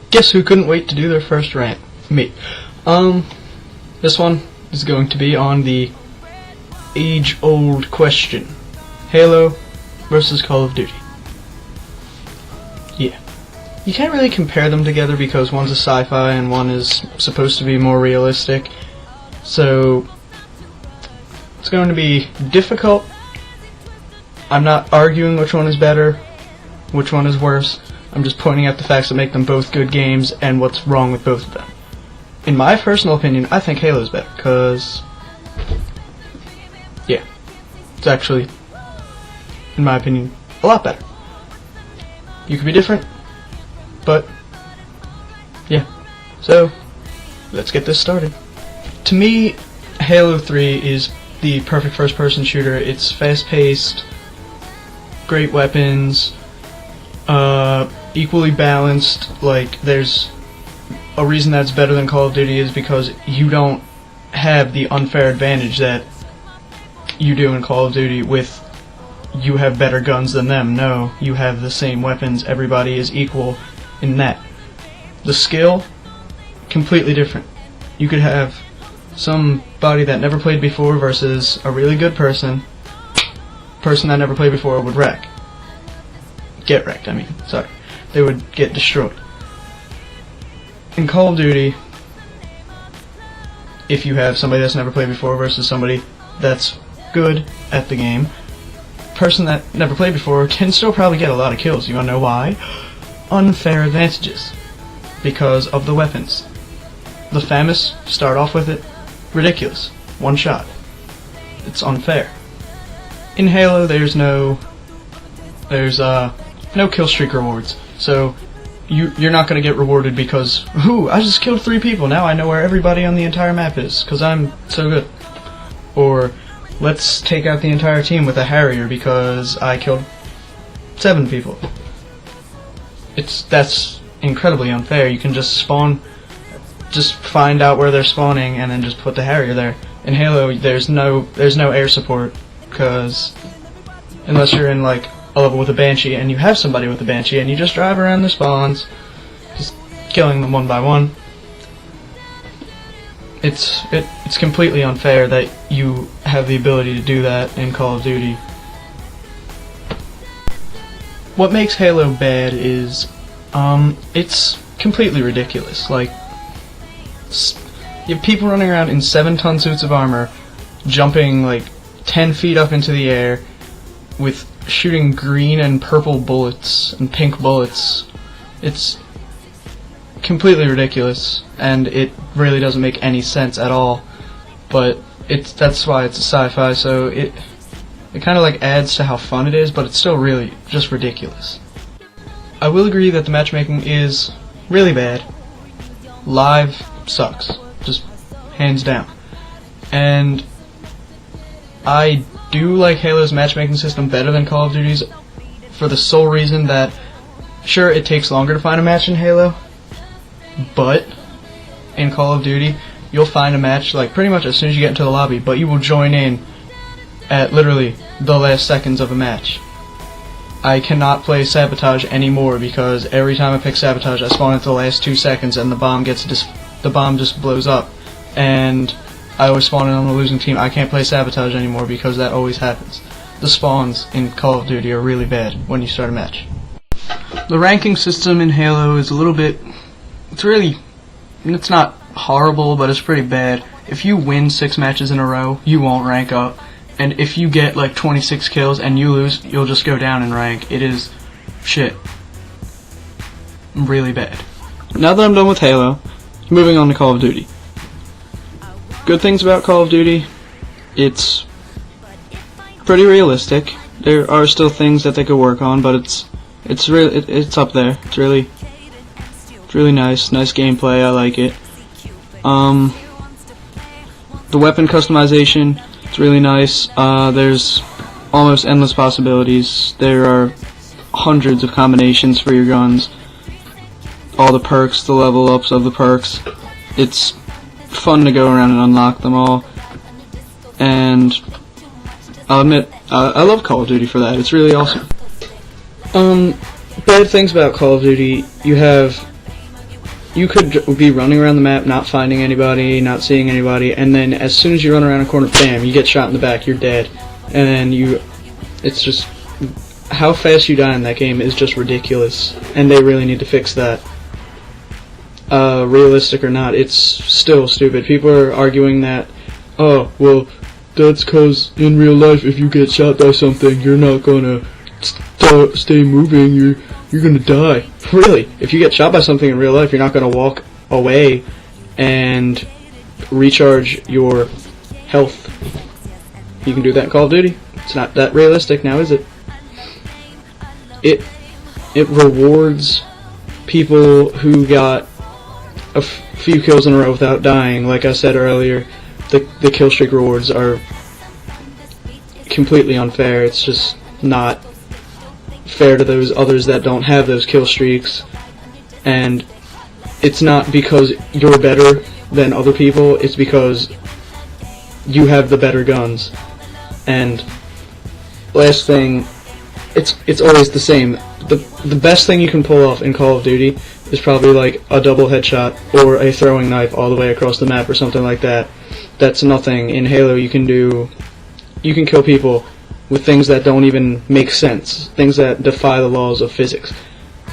Guess who couldn't wait to do their first rant? Me. This one is going to be on the age-old question. Halo versus Call of Duty. Yeah. You can't really compare them together because one's a sci-fi and one is supposed to be more realistic. So, it's going to be difficult. I'm not arguing which one is better, which one is worse. I'm just pointing out the facts that make them both good games and what's wrong with both of them. In my personal opinion, I think Halo's better, because, yeah, it's actually, in my opinion, a lot better. You could be different, but, yeah. So, let's get this started. To me, Halo 3 is the perfect first-person shooter. It's fast-paced, great weapons, equally balanced. Like, there's a reason that's better than Call of Duty is because you don't have the unfair advantage that you do in Call of Duty with you have better guns than them. No, you have the same weapons. Everybody is equal in that. The skill, completely different. You could have somebody that never played before versus a really good person that never played before would get wrecked, sorry. They would get destroyed. In Call of Duty, if you have somebody that's never played before versus somebody that's good at the game, person that never played before can still probably get a lot of kills. You wanna know why? Unfair advantages. Because of the weapons. The FAMAS, start off with it, ridiculous. One shot. It's unfair. In Halo, there's no kill streak rewards. So you're not going to get rewarded because, ooh, I just killed 3 people, now I know where everybody on the entire map is, because I'm so good. Or, let's take out the entire team with a Harrier because I killed 7 people. That's incredibly unfair. You can just find out where they're spawning and then just put the Harrier there. In Halo, there's no air support, because unless you're in like a level with a Banshee and you have somebody with a Banshee and you just drive around their spawns, just killing them one by one. It's completely unfair that you have the ability to do that in Call of Duty. What makes Halo bad is it's completely ridiculous. Like, you have people running around in 7-ton suits of armor, jumping like 10 feet up into the air with shooting green and purple bullets and pink bullets. It's completely ridiculous, and it really doesn't make any sense at all. But that's why it's a sci-fi, so it kind of like adds to how fun it is, but it's still really just ridiculous. I will agree that the matchmaking is really bad. Live sucks, just hands down. And I do like Halo's matchmaking system better than Call of Duty's for the sole reason that, sure, it takes longer to find a match in Halo, but in Call of Duty, you'll find a match like pretty much as soon as you get into the lobby, but you will join in at literally the last seconds of a match. I cannot play Sabotage anymore because every time I pick Sabotage, I spawn at the last 2 seconds and the bomb just blows up, and I always spawn in on the losing team. I can't play Sabotage anymore because that always happens. The spawns in Call of Duty are really bad when you start a match. The ranking system in Halo is a little bit, it's not horrible, but it's pretty bad. If you win 6 matches in a row, you won't rank up. And if you get like 26 kills and you lose, you'll just go down in rank. It is shit. Really bad. Now that I'm done with Halo, moving on to Call of Duty. Good things about Call of Duty, it's pretty realistic. There are still things that they could work on, but it's up there. It's really nice gameplay. I like it. The weapon customization, it's really nice. There's almost endless possibilities. There are hundreds of combinations for your guns. All the perks, the level ups of the perks. It's fun to go around and unlock them all. And I'll admit, I love Call of Duty for that. It's really awesome. Bad things about Call of Duty, you have you could be running around the map, not finding anybody, not seeing anybody, and then as soon as you run around a corner, bam, you get shot in the back, you're dead. And then it's just, how fast you die in that game is just ridiculous, and they really need to fix that. Realistic or not, it's still stupid. People are arguing that, oh, well, that's cause in real life if you get shot by something, you're not gonna stay moving, you're gonna die. Really, if you get shot by something in real life, you're not gonna walk away and recharge your health. You can do that in Call of Duty. It's not that realistic now, is it? It rewards people who got a few kills in a row without dying. Like I said earlier, the kill streak rewards are completely unfair. It's just not fair to those others that don't have those kill streaks, and it's not because you're better than other people, it's because you have the better guns. And last thing, it's always the same. The best thing you can pull off in Call of Duty is probably like a double headshot or a throwing knife all the way across the map or something like that. That's nothing. In Halo you can kill people with things that don't even make sense, things that defy the laws of physics.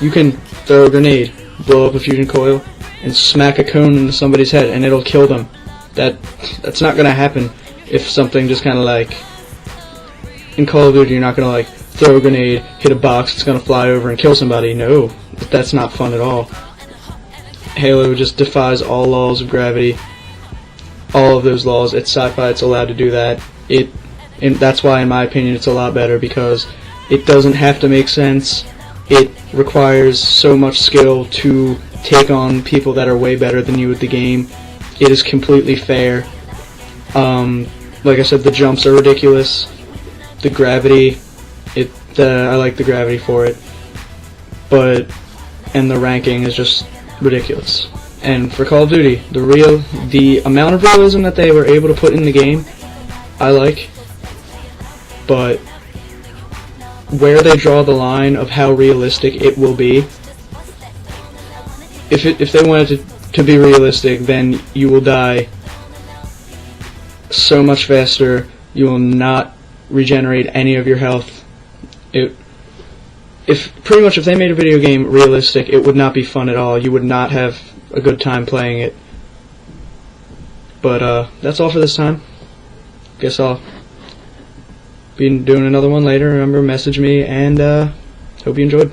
You can throw a grenade, blow up a fusion coil, and smack a cone into somebody's head and it'll kill them. That's not gonna happen if something just kinda like, in Call of Duty you're not gonna like throw a grenade, hit a box, it's gonna fly over and kill somebody. No, that's not fun at all. Halo just defies all laws of gravity, all of those laws. It's sci-fi, it's allowed to do that. And that's why, in my opinion, it's a lot better, because it doesn't have to make sense. It requires so much skill to take on people that are way better than you at the game. It is completely fair. Like I said, the jumps are ridiculous. The gravity, I like the gravity for it, and the ranking is just ridiculous. And for Call of Duty, the amount of realism that they were able to put in the game, I like. But where they draw the line of how realistic it will be, if they wanted to be realistic, then you will die so much faster. You will not regenerate any of your health. Pretty much if they made a video game realistic, it would not be fun at all. You would not have a good time playing it. But that's all for this time. Guess I'll be doing another one later. Remember, message me, and hope you enjoyed.